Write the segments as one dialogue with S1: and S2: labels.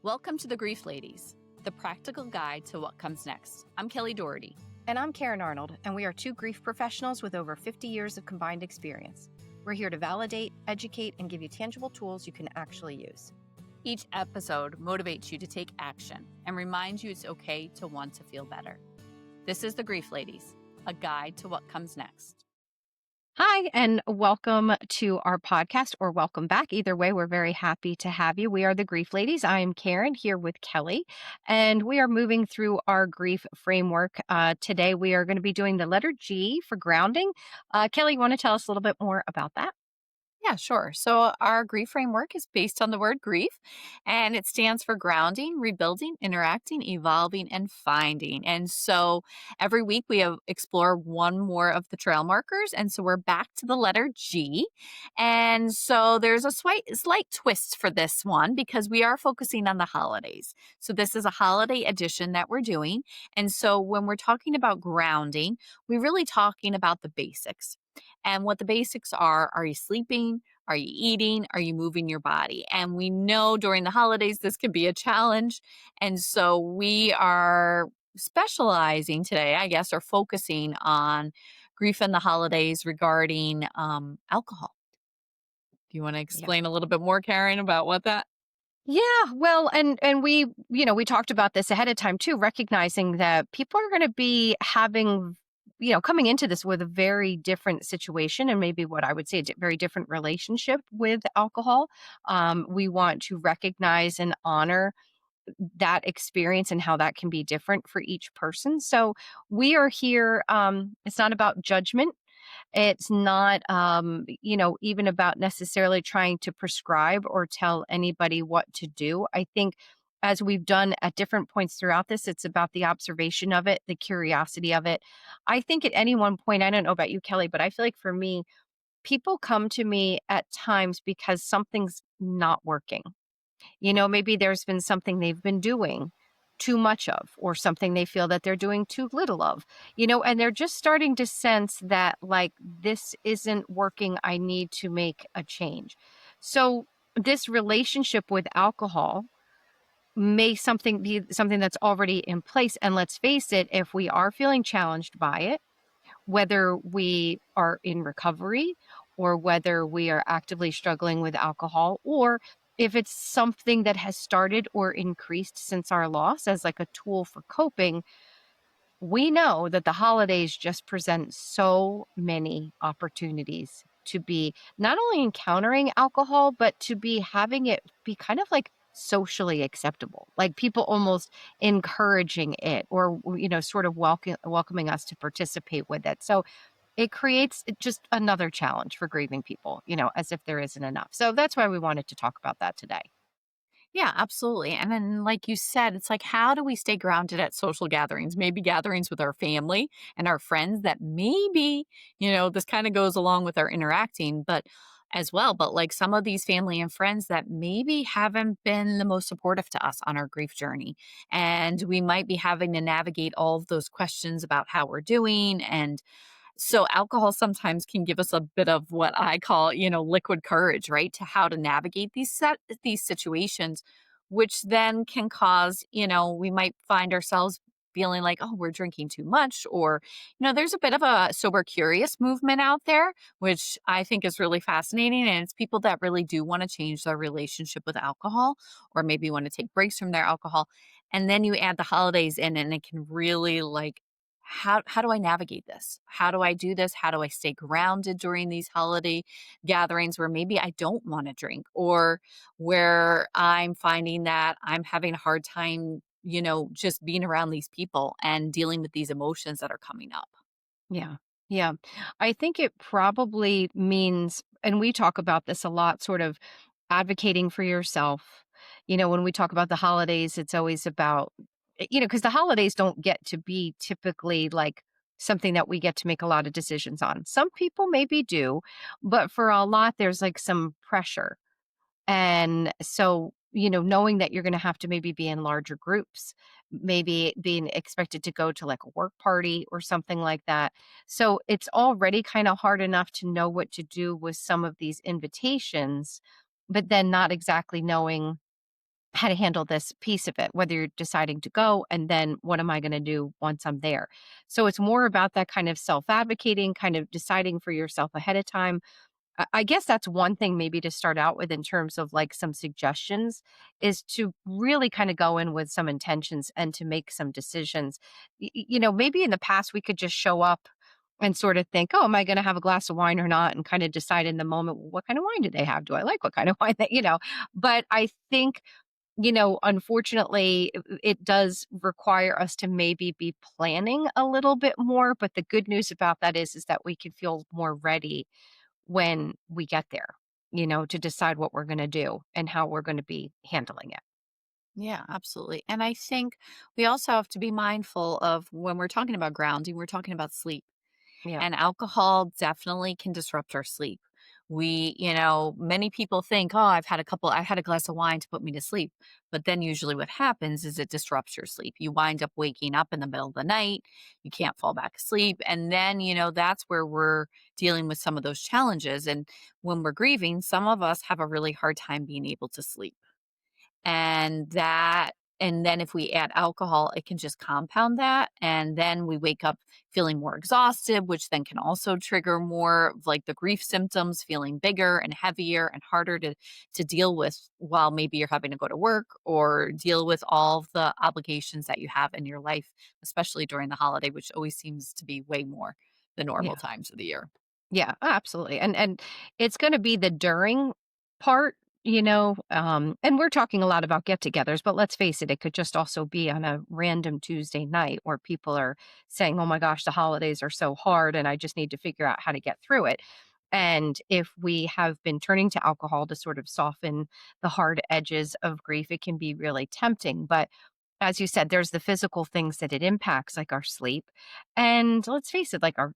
S1: Welcome to the Grief Ladies, the practical guide to what comes next. I'm Kelly Daugherty.
S2: And I'm Karyn Arnold, and we are two grief professionals with over 50 years of combined experience. We're here to validate, educate, and give you tangible tools you can actually use.
S1: Each episode motivates you to take action and reminds you it's okay to want to feel better. This is the Grief Ladies, a guide to what comes next.
S2: Hi, and welcome to our podcast, or welcome back. Either way, we're very happy to have you. We are the Grief Ladies. I am Karyn here with Kelly, and we are moving through our grief framework. Today, we are going to be doing the letter G for grounding. Kelly, you want to tell us a little bit more about that?
S1: Yeah, sure. So our grief framework is based on the word grief, and it stands for grounding, rebuilding, interacting, evolving, and finding. And so every week we explore one more of the trail markers. And so we're back to the letter G. And so there's a slight twist for this one because we are focusing on the holidays. So this is a holiday edition that we're doing. And so when we're talking about grounding, we're really talking about the basics. And what the basics are you sleeping? Are you eating? Are you moving your body? And we know during the holidays, this can be a challenge. And so we are specializing today, I guess, or focusing on grief in the holidays regarding alcohol. Do you want to
S2: Yeah.
S1: explain a little bit more, Karyn, about what that?
S2: Yeah, well, and we talked about this ahead of time too, recognizing that people are going to be having, coming into this with a very different situation and maybe what I would say very different relationship with alcohol. We want to recognize and honor that experience and how that can be different for each person. So we are here. It's not about judgment. It's not, even about necessarily trying to prescribe or tell anybody what to do. I think as we've done at different points throughout this, it's about the observation of it, the curiosity of it. I think at any one point, I don't know about you, Kelly, but I feel like for me, people come to me at times because something's not working. Maybe there's been something they've been doing too much of, or something they feel that they're doing too little of, and they're just starting to sense that, like, this isn't working. I need to make a change. So, this relationship with alcohol may be something that's already in place. And let's face it, if we are feeling challenged by it, whether we are in recovery or whether we are actively struggling with alcohol, or if it's something that has started or increased since our loss as like a tool for coping, we know that the holidays just present so many opportunities to be not only encountering alcohol, but to be having it be kind of like socially acceptable, like people almost encouraging it, or sort of welcoming us to participate with it. So it creates just another challenge for grieving people, as if there isn't enough. So that's why we wanted to talk about that today.
S1: Yeah, absolutely. And then, like you said, it's like, how do we stay grounded at social gatherings? Maybe gatherings with our family and our friends that maybe, this kind of goes along with our interacting, but as well. But like some of these family and friends that maybe haven't been the most supportive to us on our grief journey. And we might be having to navigate all of those questions about how we're doing. And so alcohol sometimes can give us a bit of what I call, liquid courage, right? To how to navigate these situations, which then can cause, we might find ourselves feeling like, oh, we're drinking too much, or, there's a bit of a sober curious movement out there, which I think is really fascinating. And it's people that really do want to change their relationship with alcohol, or maybe want to take breaks from their alcohol. And then you add the holidays in, and it can really like, how do I navigate this? How do I do this? How do I stay grounded during these holiday gatherings where maybe I don't want to drink, or where I'm finding that I'm having a hard time, just being around these people and dealing with these emotions that are coming up?
S2: Yeah. Yeah. I think it probably means, and we talk about this a lot, sort of advocating for yourself. When we talk about the holidays, it's always about, because the holidays don't get to be typically like something that we get to make a lot of decisions on. Some people maybe do, but for a lot, there's like some pressure. And so, knowing that you're going to have to maybe be in larger groups, maybe being expected to go to like a work party or something like that. So it's already kind of hard enough to know what to do with some of these invitations, but then not exactly knowing how to handle this piece of it, whether you're deciding to go and then what am I going to do once I'm there. So it's more about that kind of self advocating, kind of deciding for yourself ahead of time. I guess that's one thing maybe to start out with in terms of like some suggestions is to really kind of go in with some intentions and to make some decisions. Maybe in the past we could just show up and sort of think, oh, am I going to have a glass of wine or not? And kind of decide in the moment, "Well, what kind of wine do they have? Do I like what kind of wine But I think, unfortunately, it does require us to maybe be planning a little bit more. But the good news about that is that we can feel more ready when we get there, to decide what we're going to do and how we're going to be handling it.
S1: Yeah, absolutely. And I think we also have to be mindful of when we're talking about grounding, we're talking about sleep.
S2: Yeah.
S1: And alcohol definitely can disrupt our sleep. Many people think, oh, I had a glass of wine to put me to sleep. But then usually what happens is it disrupts your sleep. You wind up waking up in the middle of the night. You can't fall back asleep. And then, that's where we're dealing with some of those challenges. And when we're grieving, some of us have a really hard time being able to sleep. And then if we add alcohol, it can just compound that, and then we wake up feeling more exhausted, which then can also trigger more of, like, the grief symptoms, feeling bigger and heavier and harder to deal with while maybe you're having to go to work or deal with all of the obligations that you have in your life, especially during the holiday, which always seems to be way more than normal
S2: Yeah.
S1: times of the year.
S2: Yeah, absolutely. And it's going to be the during part, and we're talking a lot about get-togethers, but let's face it, it could just also be on a random Tuesday night where people are saying, "Oh my gosh, the holidays are so hard and I just need to figure out how to get through it." And if we have been turning to alcohol to sort of soften the hard edges of grief, it can be really tempting, but as you said, there's the physical things that it impacts, like our sleep. And let's face it, like our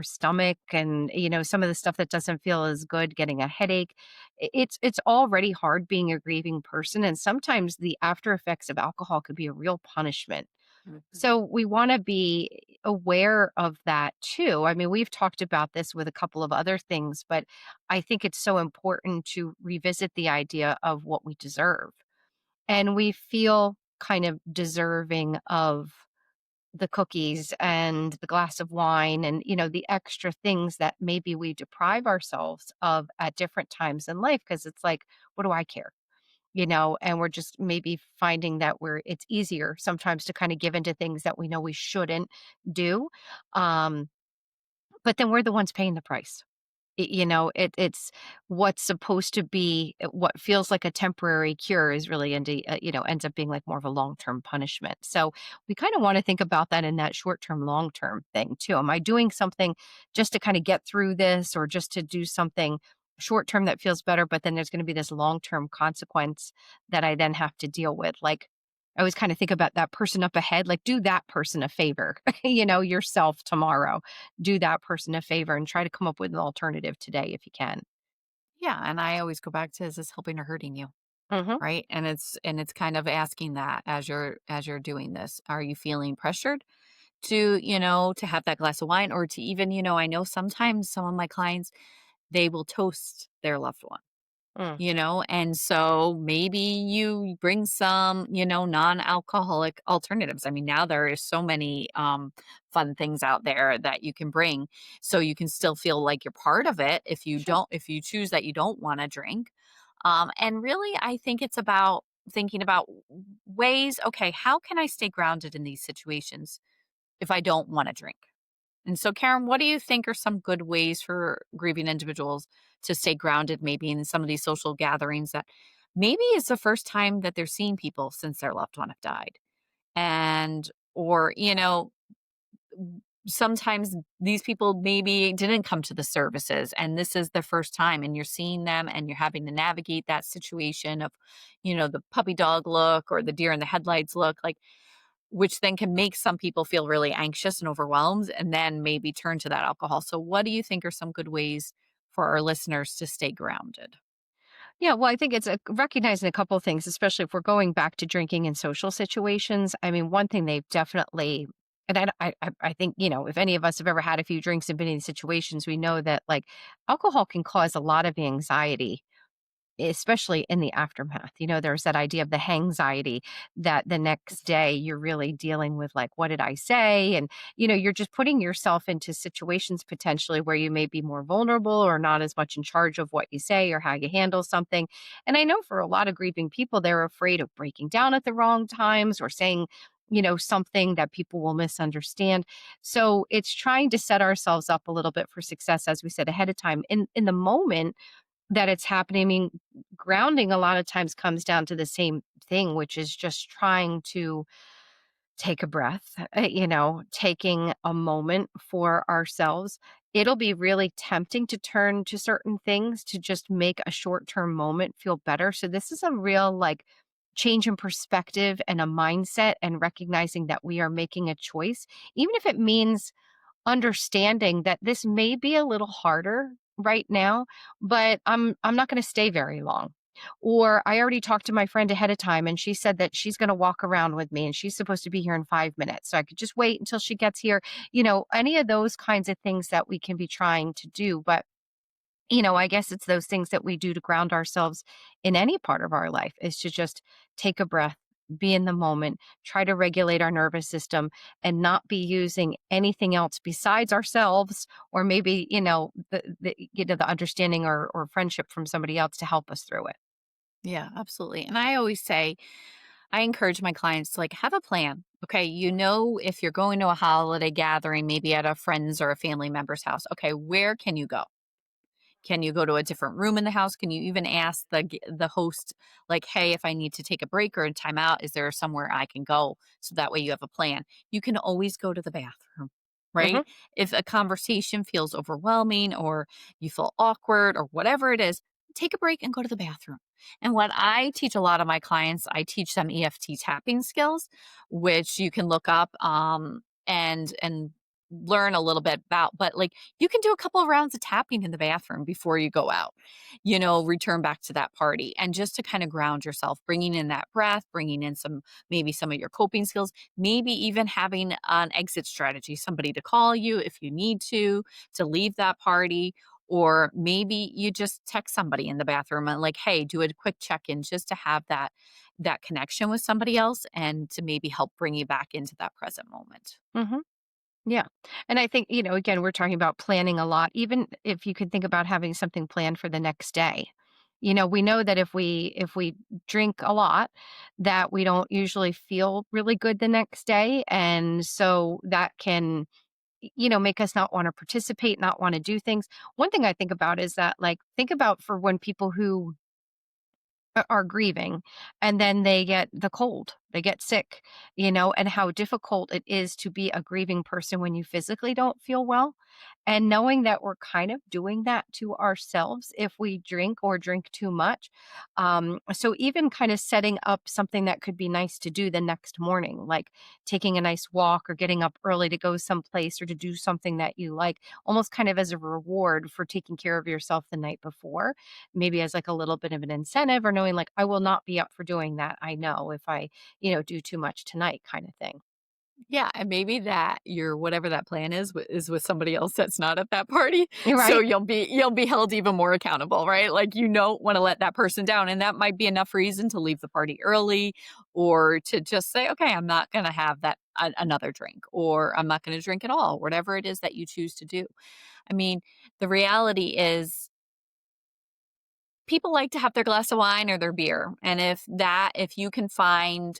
S2: stomach and, some of the stuff that doesn't feel as good, getting a headache. It's already hard being a grieving person. And sometimes the after effects of alcohol could be a real punishment.
S1: Mhm.
S2: So we want to be aware of that too. I mean, we've talked about this with a couple of other things, but I think it's so important to revisit the idea of what we deserve and we feel kind of deserving of the cookies and the glass of wine and the extra things that maybe we deprive ourselves of at different times in life because it's like what do I care, and we're just maybe finding that it's easier sometimes to kind of give into things that we know we shouldn't do, um but then we're the ones paying the price. It's what's supposed to be what feels like a temporary cure is really ends up being like more of a long-term punishment. So we kind of want to think about that in that short-term, long-term thing too. Am I doing something just to kind of get through this or just to do something short term that feels better, but then there's going to be this long-term consequence that I then have to deal with. Like I always kind of think about that person up ahead, like do that person a favor, yourself tomorrow do that person a favor and try to come up with an alternative today if you can.
S1: Yeah, and I always go back to, is this helping or hurting you?
S2: Mhm.
S1: Right? And it's kind of asking that as you're doing this. Are you feeling pressured to have that glass of wine, or to even, I know sometimes some of my clients, they will toast their loved one.
S2: Mm.
S1: And so maybe you bring some, non-alcoholic alternatives. I mean, now there is so many fun things out there that you can bring, so you can still feel like you're part of it
S2: Sure.
S1: if you choose that you don't want to drink. And really, I think it's about thinking about ways, okay, how can I stay grounded in these situations if I don't want to drink? And so, Karen, what do you think are some good ways for grieving individuals to stay grounded, maybe in some of these social gatherings that maybe it's the first time that they're seeing people since their loved one have died? And, or, sometimes these people maybe didn't come to the services and this is the first time and you're seeing them and you're having to navigate that situation of, the puppy dog look or the deer in the headlights look, like, which then can make some people feel really anxious and overwhelmed and then maybe turn to that alcohol. So what do you think are some good ways for our listeners to stay grounded?
S2: Yeah, well, I think it's recognizing a couple of things, especially if we're going back to drinking in social situations. I mean, one thing they've definitely, and I think if any of us have ever had a few drinks and been in these situations, we know that like alcohol can cause a lot of anxiety especially in the aftermath. There's that idea of the hangxiety that the next day you're really dealing with, like, what did I say? And, you're just putting yourself into situations potentially where you may be more vulnerable or not as much in charge of what you say or how you handle something. And I know for a lot of grieving people, they're afraid of breaking down at the wrong times or saying, something that people will misunderstand. So it's trying to set ourselves up a little bit for success, as we said ahead of time. In the moment that it's happening, I mean, grounding a lot of times comes down to the same thing, which is just trying to take a breath, taking a moment for ourselves. It'll be really tempting to turn to certain things to just make a short term moment feel better. So, this is a real, like, change in perspective and a mindset, and recognizing that we are making a choice, even if it means understanding that this may be a little harder right now, but I'm not going to stay very long. Or I already talked to my friend ahead of time and she said that she's going to walk around with me and she's supposed to be here in 5 minutes. So I could just wait until she gets here. Any of those kinds of things that we can be trying to do. But I guess it's those things that we do to ground ourselves in any part of our life, is to just take a breath, be in the moment, try to regulate our nervous system, and not be using anything else besides ourselves, or maybe, the understanding or friendship from somebody else to help us through it.
S1: Yeah, absolutely. And I always say, I encourage my clients to like have a plan. Okay. If you're going to a holiday gathering, maybe at a friend's or a family member's house, okay, where can you go? Can you go to a different room in the house? Can you even ask the host, like, "Hey, if I need to take a break or a timeout, is there somewhere I can go?" So that way you have a plan. You can always go to the bathroom,
S2: Hmm.
S1: right? If a conversation feels overwhelming or you feel awkward or whatever it is, take a break and go to the bathroom. And what I teach a lot of my clients, I teach them EFT tapping skills, which you can look up and learn a little bit about. But like you can do a couple of rounds of tapping in the bathroom before you go out, return back to that party. And just to kind of ground yourself, bringing in that breath, bringing in maybe some of your coping skills, maybe even having an exit strategy, somebody to call you if you need to leave that party. Or maybe you just text somebody in the bathroom and like, hey, do a quick check-in just to have that connection with somebody else and to maybe help bring you back into that present moment.
S2: Hmm. Yeah. And I think, again, we're talking about planning a lot. Even if you could think about having something planned for the next day. We know that if we drink a lot, that we don't usually feel really good the next day. And so that can, make us not want to participate, not want to do things. One thing I think about is that, like, think about for when people who are grieving and then they get the cold, they get sick, and how difficult it is to be a grieving person when you physically don't feel well. And knowing that we're kind of doing that to ourselves if we drink or drink too much. So, even kind of setting up something that could be nice to do the next morning, like taking a nice walk or getting up early to go someplace or to do something that you like, almost kind of as a reward for taking care of yourself the night before, maybe as like a little bit of an incentive, or knowing, like, I will not be up for doing that. I know if I, do too much tonight, kind of thing.
S1: Yeah, and maybe that your whatever that plan is with somebody else that's not at that party, so
S2: Right.
S1: you'll be held even more accountable, right? Like, you don't wanna let that person down, and that might be enough reason to leave the party early or to just say, "Okay, I'm not gonna have that another drink," or, "I'm not gonna drink at all," whatever it is that you choose to do. I mean, the reality is people like to have their glass of wine or their beer. And if you can find,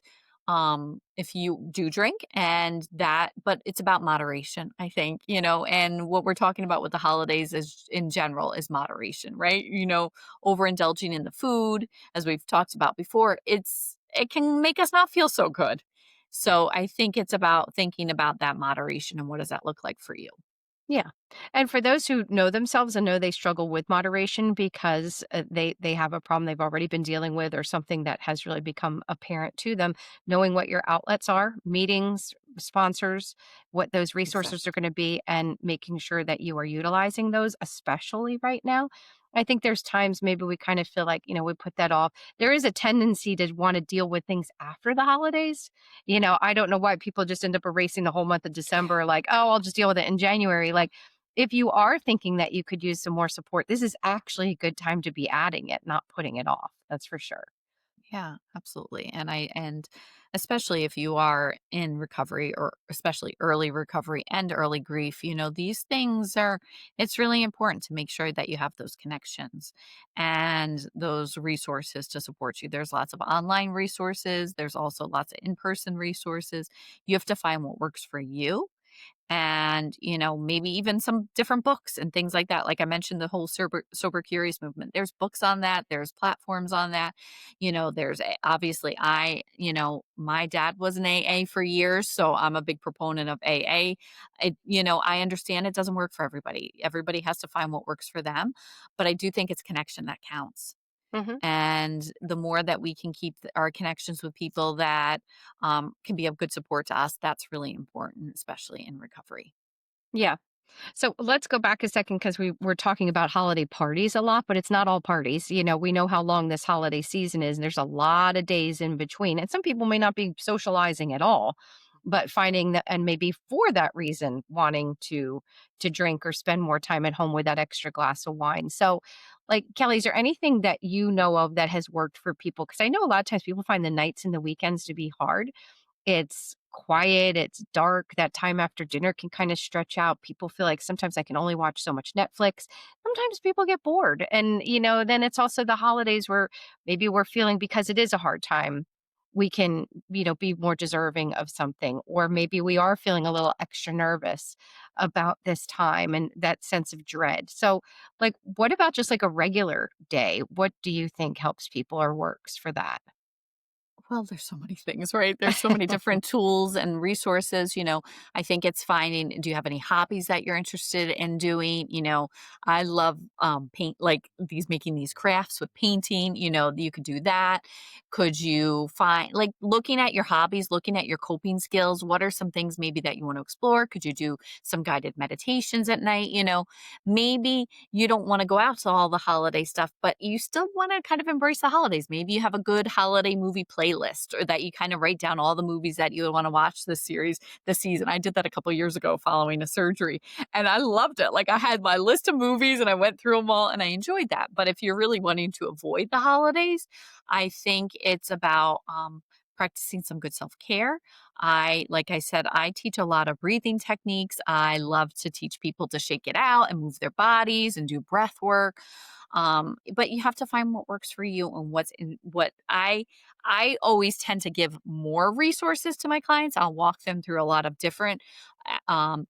S1: if you do drink but it's about moderation, I think, and what we're talking about with the holidays is in general is moderation, right? Overindulging in the food, as we've talked about before, it can make us not feel so good. So I think it's about thinking about that moderation and what does that look like for you?
S2: Yeah. And for those who know themselves and know they struggle with moderation because they have a problem they've already been dealing with, or something that has really become apparent to them, knowing what your outlets are, meetings, sponsors, what those resources are
S1: Exactly.
S2: going to be, and making sure that you are utilizing those, especially right now. I think there's times maybe we kind of feel like, we put that off. There is a tendency to want to deal with things after the holidays. I don't know why people just end up erasing the whole month of December, like, oh, I'll just deal with it in January. Like, if you are thinking that you could use some more support, this is actually a good time to be adding it, not putting it off. That's for sure.
S1: Yeah, absolutely. And especially if you are in recovery, or especially early recovery and early grief, these things are, it's really important to make sure that you have those connections and those resources to support you. There's lots of online resources, there's also lots of in-person resources. You have to find what works for you, and maybe even some different books and things like that. Like I mentioned, the whole sober curious movement, there's books on that, there's platforms on that. Obviously, my dad was an AA for years, so I'm a big proponent of AA. I understand it doesn't work for everybody has to find what works for them, but I do think it's connection that counts.
S2: Hmm.
S1: And the more that we can keep our connections with people that can be of good support to us, that's really important, especially in recovery.
S2: Yeah. So let's go back a second because we were talking about holiday parties a lot, but it's not all parties. We know how long this holiday season is, and there's a lot of days in between. And some people may not be socializing at all, but finding that, and maybe for that reason, wanting to drink or spend more time at home with that extra glass of wine. So, like Kelly, is there anything that you know of that has worked for people? Because I know a lot of times people find the nights and the weekends to be hard. It's quiet, it's dark, that time after dinner can kinda stretch out. People feel like sometimes I can only watch so much Netflix. Sometimes people get bored, and, then it's also the holidays where maybe we're feeling because it is a hard time, we can, be more deserving of something, or maybe we are feeling a little extra nervous about this time and that sense of dread. So, like, what about just, like, a regular day? What do you think helps people or works for that?
S1: Well, there's so many things, right? There's so many different tools and resources. I think it's finding, do you have any hobbies that you're interested in doing? I love paint, like making these crafts with painting. You could do that. Could you find, like, looking at your hobbies, looking at your coping skills? What are some things maybe that you want to explore? Could you do some guided meditations at night? Maybe you don't want to go out to all the holiday stuff, but you still want to kind of embrace the holidays. Maybe you have a good holiday movie playlist, or that you kind of write down all the movies that you want to watch this season. I did that a couple years ago following a surgery, and I loved it. Like, I had my list of movies and I went through them all and I enjoyed that. But if you're really wanting to avoid the holidays, I think it's about practicing some good self-care. Like I said, I teach a lot of breathing techniques. I love to teach people to shake it out and move their bodies and do breath work. But you have to find what works for you and what's in what I always tend to give more resources to my clients. I'll walk them through a lot of different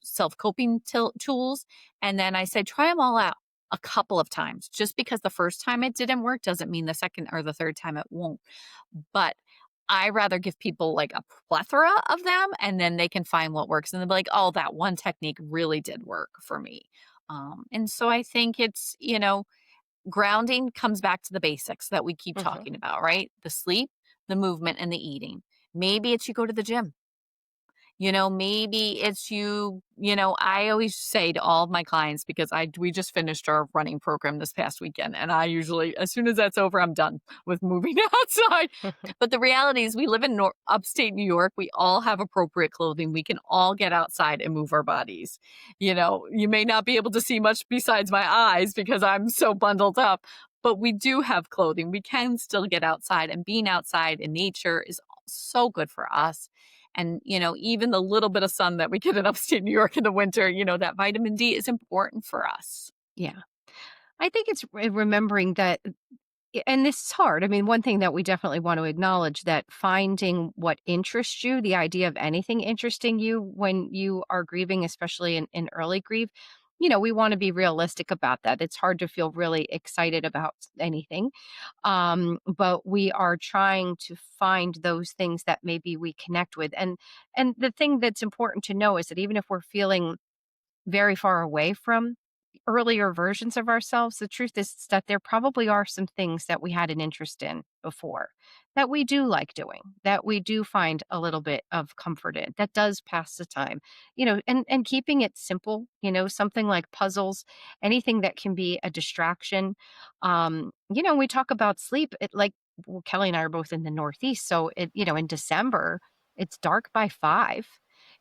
S1: self-coping tools, and then I say try them all out a couple of times. Just because the first time it didn't work doesn't mean the second or the third time it won't. But I rather give people like a plethora of them, and then they can find what works, and they'll be like, "Oh, that one technique really did work for me." And so I think it's, grounding comes back to the basics that we keep
S2: Mhm.
S1: talking about, right? The sleep, the movement, and the eating. Maybe it's you go to the gym. Maybe it's I always say to all of my clients, because we just finished our running program this past weekend, and I usually, as soon as that's over, I'm done with moving outside. But the reality is we live in upstate New York. We all have appropriate clothing. We can all get outside and move our bodies. You may not be able to see much besides my eyes because I'm so bundled up, but we do have clothing. We can still get outside, and being outside in nature is so good for us. And, even the little bit of sun that we get in upstate New York in the winter, that vitamin D is important for us.
S2: Yeah. I think it's remembering that, and this is hard. I mean, one thing that we definitely want to acknowledge that finding what interests you, the idea of anything interesting you when you are grieving, especially in early grief, we want to be realistic about that. It's hard to feel really excited about anything. But we are trying to find those things that maybe we connect with. And the thing that's important to know is that even if we're feeling very far away from earlier versions of ourselves, the truth is that there probably are some things that we had an interest in before that we do like doing, that we do find a little bit of comfort in, that does pass the time, and keeping it simple, something like puzzles, anything that can be a distraction. We talk about sleep, well, Kelly and I are both in the Northeast. So in December, it's dark by 5.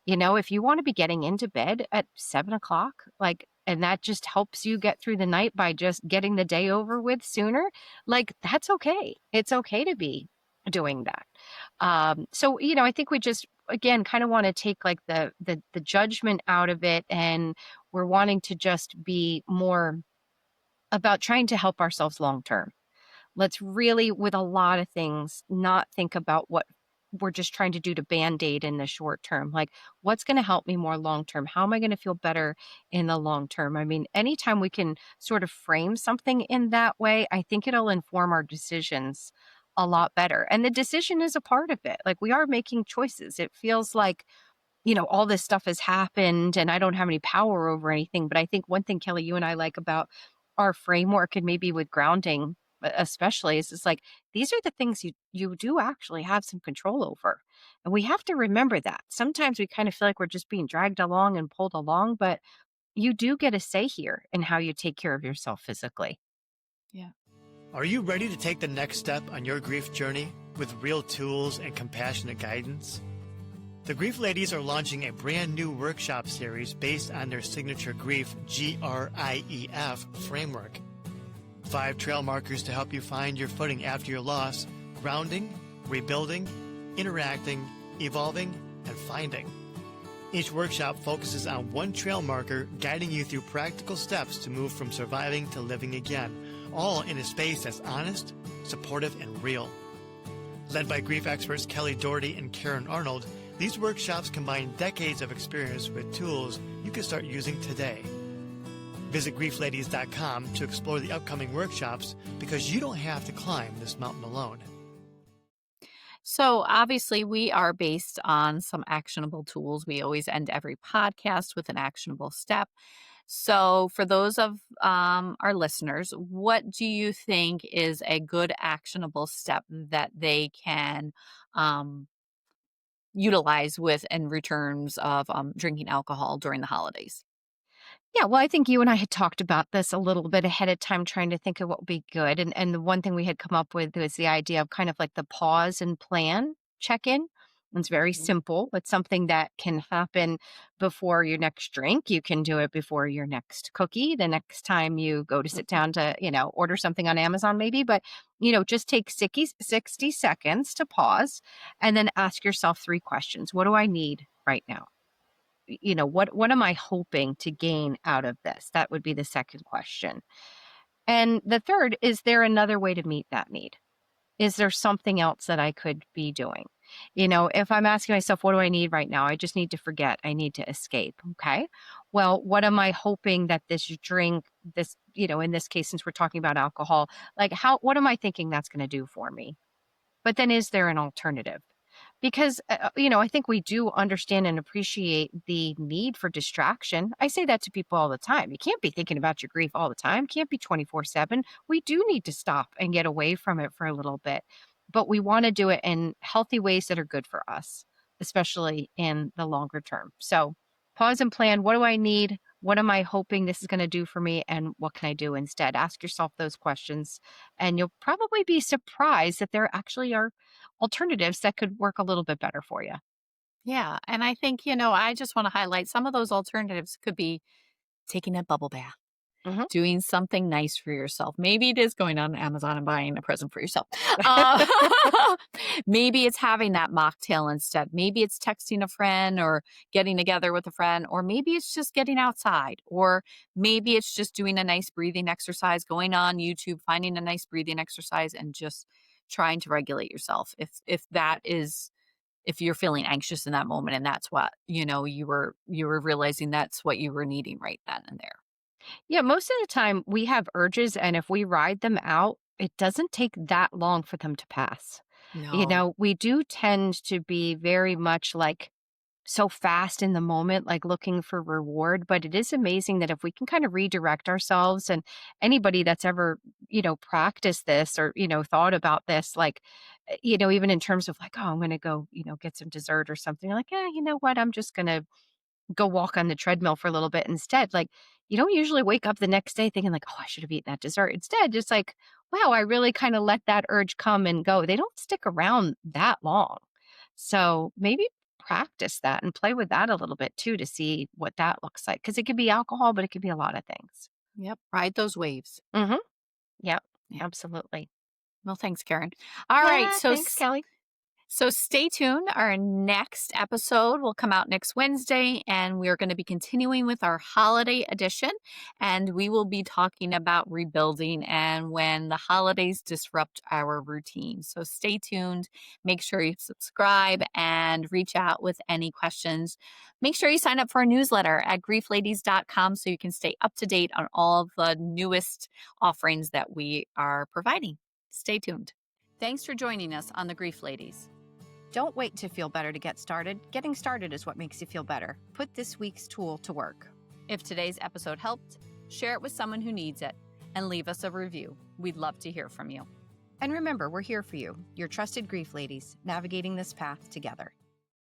S2: If you want to be getting into bed at 7 o'clock, like and that just helps you get through the night by just getting the day over with sooner, like, that's okay. It's okay to be doing that. So, I think we just, again, kind of want to take like the judgment out of it, and we're wanting to just be more about trying to help ourselves long term. Let's really, with a lot of things, not think about what we're just trying to do to band aid in the short term. Like, what's going to help me more long term? How am I going to feel better in the long term? I mean, anytime we can sort of frame something in that way, I think it'll inform our decisions a lot better. And the decision is a part of it. Like, we are making choices. It feels like, all this stuff has happened and I don't have any power over anything. But I think one thing, Kelly, you and I like about our framework, and maybe with grounding especially, is it's like these are the things you do actually have some control over. And we have to remember that. Sometimes we kind of feel like we're just being dragged along and pulled along, but you do get a say here in how you take care of yourself physically.
S1: Yeah.
S3: Are you ready to take the next step on your grief journey with real tools and compassionate guidance? The Grief Ladies are launching a brand new workshop series based on their signature grief GRIEF framework. 5 trail markers to help you find your footing after your loss: grounding, rebuilding, interacting, evolving, and finding. Each workshop focuses on one trail marker, guiding you through practical steps to move from surviving to living again, all in a space that's honest, supportive, and real. Led by grief experts Kelly Daugherty and Karyn Arnold, these workshops combine decades of experience with tools you can start using today. Visit griefladies.com to explore the upcoming workshops, because you don't have to climb this mountain alone.
S1: So, obviously, we are based on some actionable tools. We always end every podcast with an actionable step. So, for those of our listeners, what do you think is a good actionable step that they can um, utilize with in returns of drinking alcohol during the holidays?
S2: Yeah, well, I think you and I had talked about this a little bit ahead of time, trying to think of what would be good. And the one thing we had come up with was the idea of kind of like the pause and plan check in. It's very
S1: Mhm.
S2: simple. It's something that can happen before your next drink. You can do it before your next cookie, the next time you go to sit down to, order something on Amazon, maybe. But, just take 60 seconds to pause and then ask yourself 3 questions. What do I need right now? What am I hoping to gain out of this? That would be the second question. And the third, is there another way to meet that need? Is there something else that I could be doing? If I'm asking myself, what do I need right now? I just need to forget. I need to escape. Okay. Well, what am I hoping that this drink, in this case, since we're talking about alcohol, like what am I thinking that's going to do for me? But then is there an alternative? Because, I think we do understand and appreciate the need for distraction. I say that to people all the time. You can't be thinking about your grief all the time, can't be 24/7. We do need to stop and get away from it for a little bit. But we want to do it in healthy ways that are good for us, especially in the longer term. So pause and plan. What do I need? What am I hoping this is going to do for me? And what can I do instead? Ask yourself those questions, and you'll probably be surprised that there actually are alternatives that could work a little bit better for you.
S1: Yeah. And I think, I just want to highlight some of those alternatives could be taking a bubble bath.
S2: Mhm.
S1: Doing something nice for yourself. Maybe it is going on Amazon and buying a present for yourself. Uh, maybe it's having that mocktail instead. Maybe it's texting a friend or getting together with a friend, or maybe it's just getting outside, or maybe it's just doing a nice breathing exercise, going on YouTube, finding a nice breathing exercise and just trying to regulate yourself. If that is if you're feeling anxious in that moment and that's what, you were realizing that's what you were needing right then and there.
S2: Yeah, most of the time we have urges, and if we ride them out, it doesn't take that long for them to pass.
S1: No.
S2: We do tend to be very much like so fast in the moment, like looking for reward. But it is amazing that if we can kind of redirect ourselves, and anybody that's ever, practiced this or, thought about this, like, even in terms of like, oh, I'm going to go, get some dessert or something, you're like, yeah, you know what? I'm just going to go walk on the treadmill for a little bit instead. Like, you don't usually wake up the next day thinking like, "Oh, I should have eaten that dessert." Instead, just like, "Wow, I really kind of let that urge come and go." They don't stick around that long. So, maybe practice that and play with that a little bit too to see what that looks like. Because it could be alcohol, but it could be a lot of things.
S1: Yep. Ride those waves.
S2: Mm-hmm. Yep.
S1: Yeah.
S2: Absolutely.
S1: Well, thanks, Karen. All right.
S2: Yeah. Thanks, Kelly.
S1: So stay tuned. Our next episode will come out next Wednesday, and we are going to be continuing with our holiday edition. And we will be talking about rebuilding and when the holidays disrupt our routine. So stay tuned. Make sure you subscribe and reach out with any questions. Make sure you sign up for our newsletter at griefladies.com so you can stay up to date on all of the newest offerings that we are providing. Stay tuned. Thanks for joining us on the Grief Ladies.
S2: Don't wait to feel better to get started. Getting started is what makes you feel better. Put this week's tool to work.
S1: If today's episode helped, share it with someone who needs it and leave us a review. We'd love to hear from you.
S2: And remember, we're here for you, your trusted grief ladies, navigating this path together.